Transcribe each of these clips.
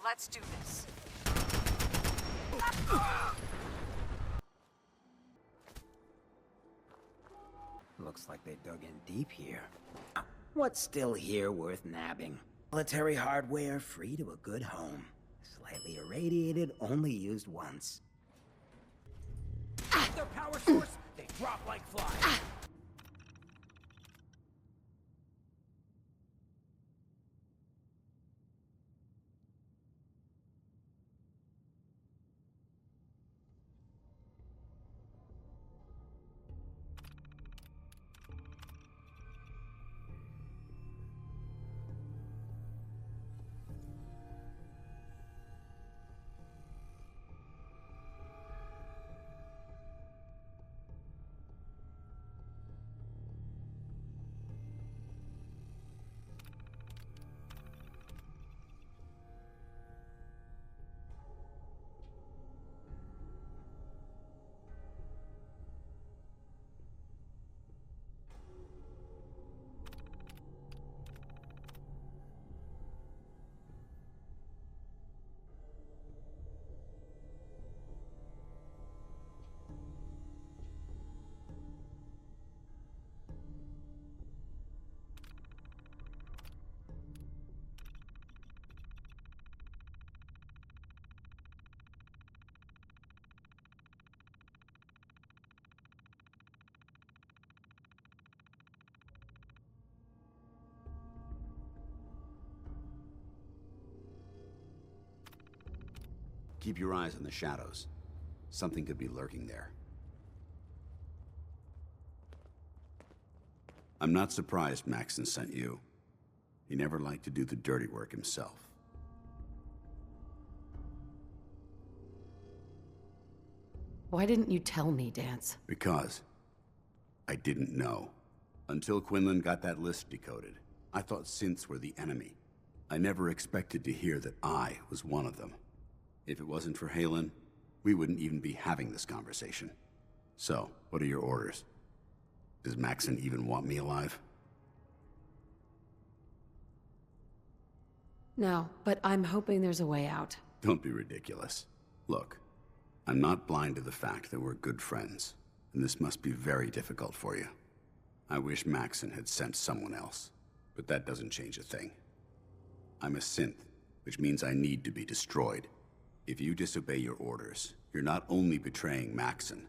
Let's do this. Looks like they dug in deep here. What's still here worth nabbing? Military hardware, free to a good home. Slightly irradiated, only used once. Their power source, they drop like flies. Keep your eyes on the shadows. Something could be lurking there. I'm not surprised Maxon sent you. He never liked to do the dirty work himself. Why didn't you tell me, Danse? Because I didn't know. Until Quinlan got that list decoded, I thought synths were the enemy. I never expected to hear that I was one of them. If it wasn't for Halen, we wouldn't even be having this conversation. So, what are your orders? Does Maxon even want me alive? No, but I'm hoping there's a way out. Don't be ridiculous. Look, I'm not blind to the fact that we're good friends, and this must be very difficult for you. I wish Maxon had sent someone else, but that doesn't change a thing. I'm a synth, which means I need to be destroyed. If you disobey your orders, you're not only betraying Maxon,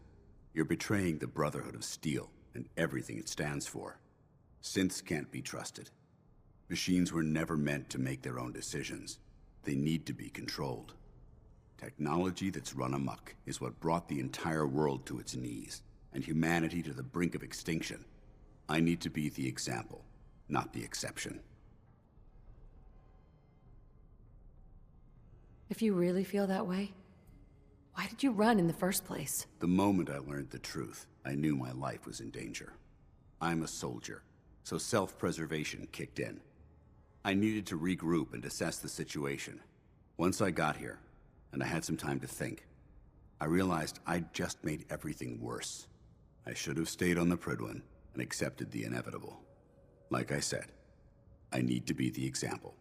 you're betraying the Brotherhood of Steel and everything it stands for. Synths can't be trusted. Machines were never meant to make their own decisions. They need to be controlled. Technology that's run amok is what brought the entire world to its knees, and humanity to the brink of extinction. I need to be the example, not the exception. If you really feel that way, why did you run in the first place? The moment I learned the truth, I knew my life was in danger. I'm a soldier, so self-preservation kicked in. I needed to regroup and assess the situation. Once I got here, and I had some time to think, I realized I'd just made everything worse. I should have stayed on the Prydwen and accepted the inevitable. Like I said, I need to be the example,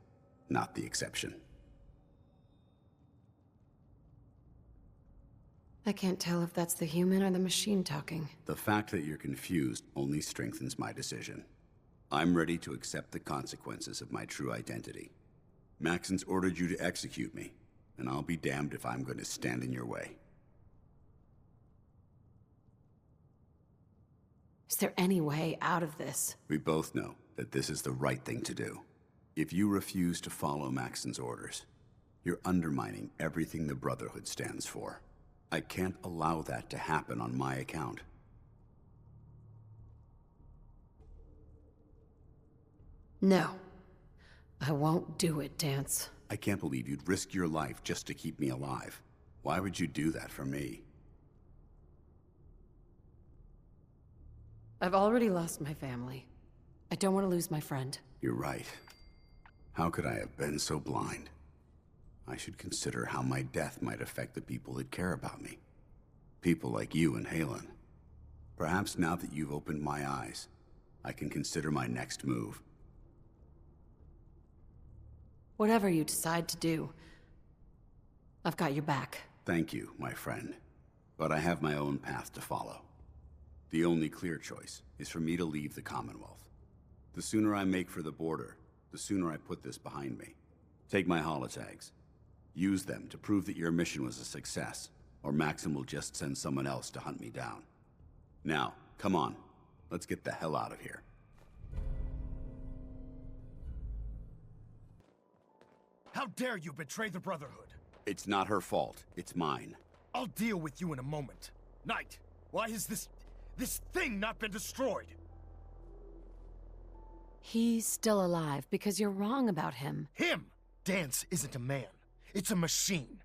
not the exception. I can't tell if that's the human or the machine talking. The fact that you're confused only strengthens my decision. I'm ready to accept the consequences of my true identity. Maxon's ordered you to execute me, and I'll be damned if I'm going to stand in your way. Is there any way out of this? We both know that this is the right thing to do. If you refuse to follow Maxon's orders, you're undermining everything the Brotherhood stands for. I can't allow that to happen on my account. No. I won't do it, Danse. I can't believe you'd risk your life just to keep me alive. Why would you do that for me? I've already lost my family. I don't want to lose my friend. You're right. How could I have been so blind? I should consider how my death might affect the people that care about me. People like you and Halen. Perhaps now that you've opened my eyes, I can consider my next move. Whatever you decide to do, I've got your back. Thank you, my friend. But I have my own path to follow. The only clear choice is for me to leave the Commonwealth. The sooner I make for the border, the sooner I put this behind me. Take my holotags. Use them to prove that your mission was a success, or Maxim will just send someone else to hunt me down. Now, come on. Let's get the hell out of here. How dare you betray the Brotherhood? It's not her fault. It's mine. I'll deal with you in a moment. Knight, why has this thing not been destroyed? He's still alive because you're wrong about him. Him! Danse isn't a man. It's a machine.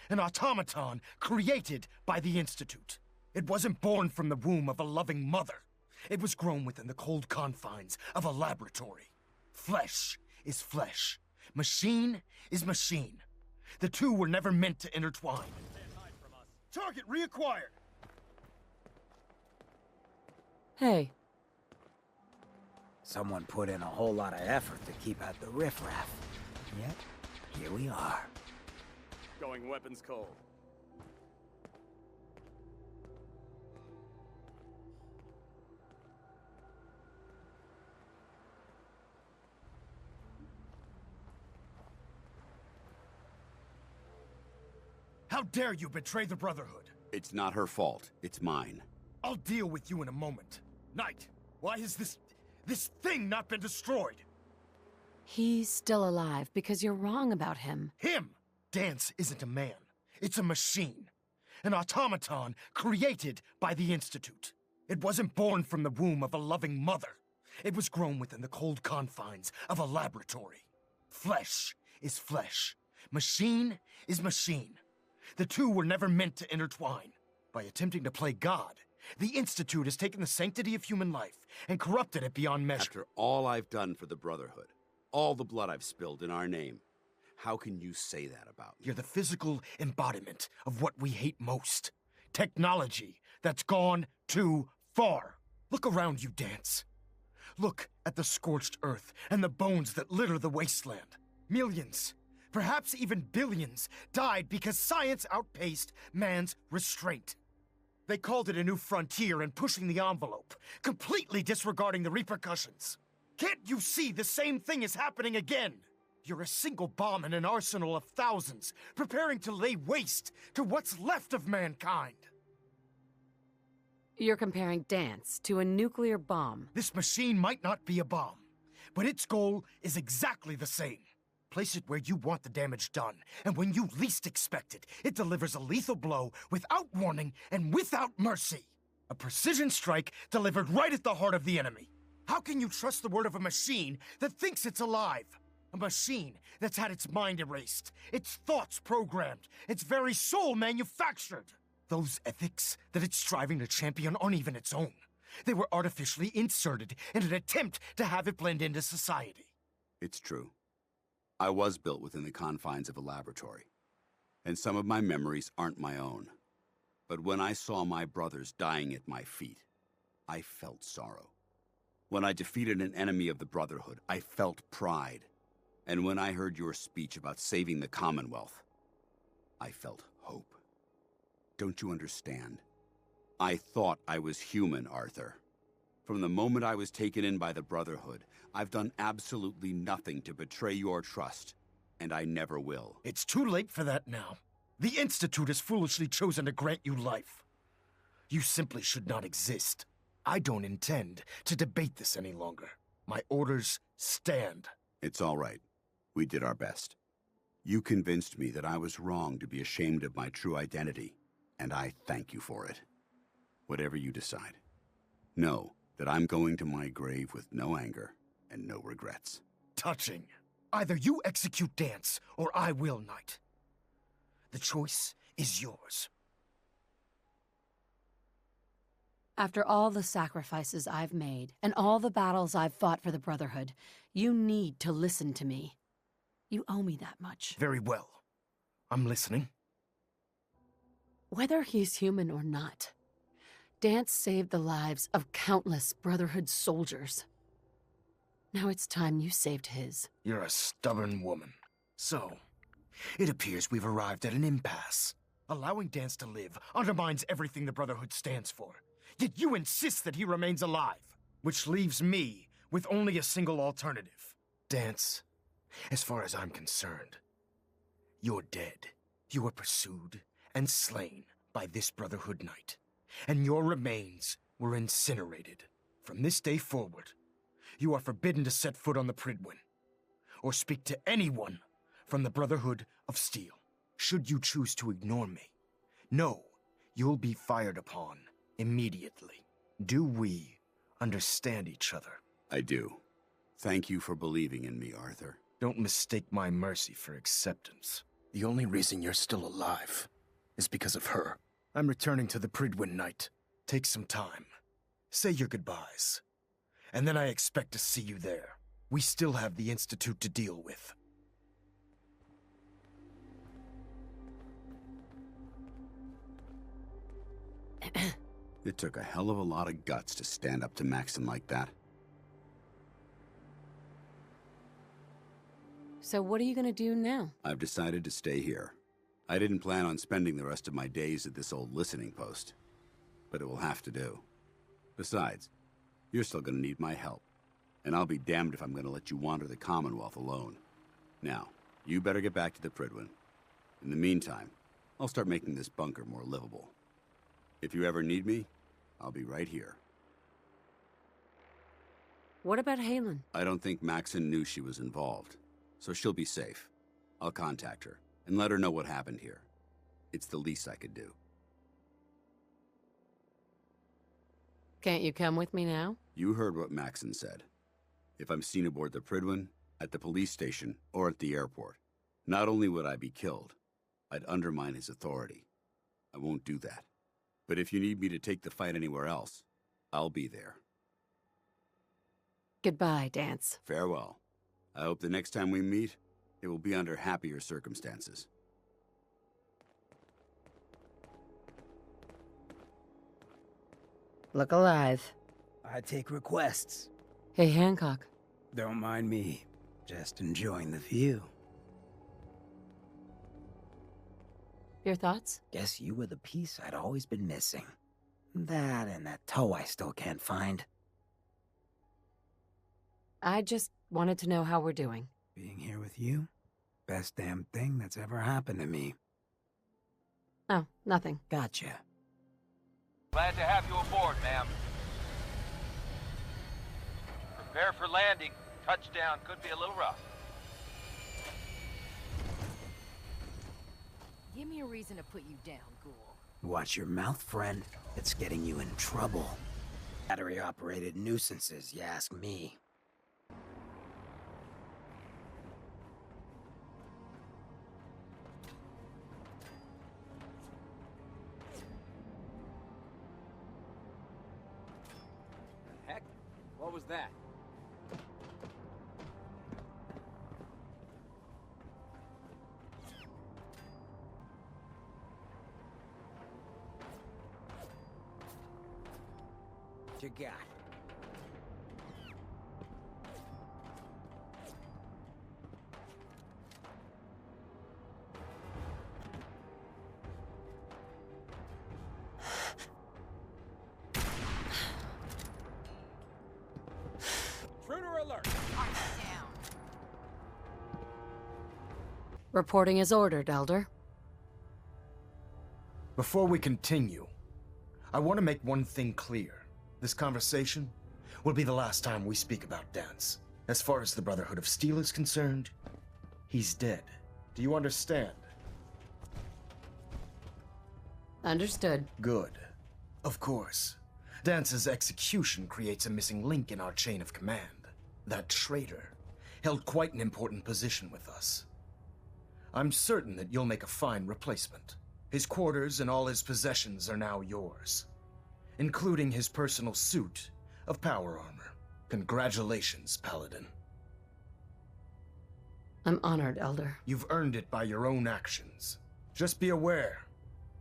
An automaton created by the Institute. It wasn't born from the womb of a loving mother. It was grown within the cold confines of a laboratory. Flesh is flesh. Machine is machine. The two were never meant to intertwine. Target reacquired! Hey, Someone put in a whole lot of effort to keep out the riffraff. Yet, here we are. Going weapons cold. How dare you betray the Brotherhood? It's not her fault. It's mine. I'll deal with you in a moment. Knight, why has this thing not been destroyed? he's still alive because you're wrong about him. Him! Danse isn't a man. It's a machine. An automaton created by the Institute. It wasn't born from the womb of a loving mother. It was grown within the cold confines of a laboratory. Flesh is flesh. Machine is machine. The two were never meant to intertwine. By attempting to play God, the Institute has taken the sanctity of human life and corrupted it beyond measure. After all I've done for the Brotherhood, all the blood I've spilled in our name, how can you say that about me? You're the physical embodiment of what we hate most. Technology that's gone too far. Look around you, Danse. Look at the scorched earth and the bones that litter the wasteland. Millions, perhaps even billions, died because science outpaced man's restraint. They called it a new frontier and pushing the envelope, completely disregarding the repercussions. Can't you see the same thing is happening again? You're a single bomb in an arsenal of thousands, preparing to lay waste to what's left of mankind. You're comparing Danse to a nuclear bomb. This machine might not be a bomb, but its goal is exactly the same. Place it where you want the damage done, and when you least expect it, it delivers a lethal blow without warning and without mercy. A precision strike delivered right at the heart of the enemy. How can you trust the word of a machine that thinks it's alive? A machine that's had its mind erased, its thoughts programmed, its very soul manufactured. Those ethics that it's striving to champion aren't even its own. They were artificially inserted in an attempt to have it blend into society. It's true. I was built within the confines of a laboratory, and some of my memories aren't my own. But when I saw my brothers dying at my feet, I felt sorrow. When I defeated an enemy of the Brotherhood, I felt pride. And when I heard your speech about saving the Commonwealth, I felt hope. Don't you understand? I thought I was human, Arthur. From the moment I was taken in by the Brotherhood, I've done absolutely nothing to betray your trust, and I never will. It's too late for that now. The Institute has foolishly chosen to grant you life. You simply should not exist. I don't intend to debate this any longer. My orders stand. It's all right. We did our best. You convinced me that I was wrong to be ashamed of my true identity, and I thank you for it. Whatever you decide, know that I'm going to my grave with no anger and no regrets. Touching. Either you execute Danse, or I will, Knight. The choice is yours. After all the sacrifices I've made, and all the battles I've fought for the Brotherhood, you need to listen to me. You owe me that much. Very well. I'm listening. Whether he's human or not, Danse saved the lives of countless Brotherhood soldiers. Now it's time you saved his. You're a stubborn woman. So, It appears we've arrived at an impasse. Allowing Danse to live undermines everything the Brotherhood stands for. Yet you insist that he remains alive, which leaves me with only a single alternative. Danse, as far as I'm concerned, you're dead. You were pursued and slain by this Brotherhood Knight, and your remains were incinerated. From this day forward, you are forbidden to set foot on the Pridwin, or speak to anyone from the Brotherhood of Steel. Should you choose to ignore me, know you'll be fired upon immediately. Do we understand each other? I do. Thank you for believing in me, Arthur. Don't mistake my mercy for acceptance. The only reason you're still alive is because of her. I'm returning to the Pridwin Knight. Take some time. Say your goodbyes. And then I expect to see you there. We still have the Institute to deal with. It took a hell of a lot of guts to stand up to Maxon like that. So what are you gonna do now? I've decided to stay here. I didn't plan on spending the rest of my days at this old listening post, but it will have to do. Besides, you're still gonna need my help, and I'll be damned if I'm gonna let you wander the Commonwealth alone. Now, you better get back to the Pridwin. In the meantime, I'll start making this bunker more livable. If you ever need me, I'll be right here. What about Halen? I don't think Maxon knew she was involved, so she'll be safe. I'll contact her and let her know what happened here. It's the least I could do. Can't you come with me now? You heard what Maxon said. If I'm seen aboard the Pridwin, at the police station, or at the airport, not only would I be killed, I'd undermine his authority. I won't do that. But if you need me to take the fight anywhere else, I'll be there. Goodbye, Danse. Farewell. I hope the next time we meet, it will be under happier circumstances. Look alive. I take requests. Hey, Hancock. Don't mind me. Just enjoying the view. Your thoughts? Guess you were the piece I'd always been missing. That and that toe I still can't find. I just wanted to know how we're doing. Being here with you? Best damn thing that's ever happened to me. Oh, nothing. Gotcha. Glad to have you aboard, ma'am. Prepare for landing. Touchdown could be a little rough. Give me a reason to put you down, ghoul. Watch your mouth, friend. It's getting you in trouble. Battery-operated nuisances, you ask me. Heck? What was that? What you got? Intruder alert! Down. Reporting as ordered, Elder. Before we continue, I want to make one thing clear. This conversation will be the last time we speak about Danse. As far as the Brotherhood of Steel is concerned, he's dead. Do you understand? Understood. Good. Of course. Dance's execution creates a missing link in our chain of command. That traitor held quite an important position with us. I'm certain that you'll make a fine replacement. His quarters and all his possessions are now yours, including his personal suit of power armor. Congratulations, Paladin. I'm honored, Elder. You've earned it by your own actions. Just be aware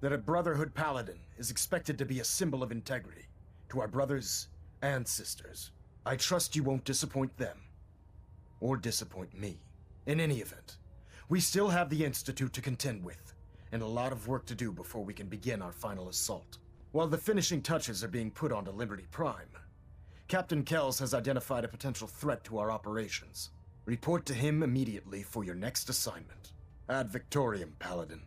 that a Brotherhood Paladin is expected to be a symbol of integrity to our brothers and sisters. I trust you won't disappoint them, or disappoint me. In any event, We still have the Institute to contend with, and a lot of work to do before we can begin our final assault. While the finishing touches are being put onto Liberty Prime, Captain Kells has identified a potential threat to our operations. Report to him immediately for your next assignment. Ad Victoriam, Paladin.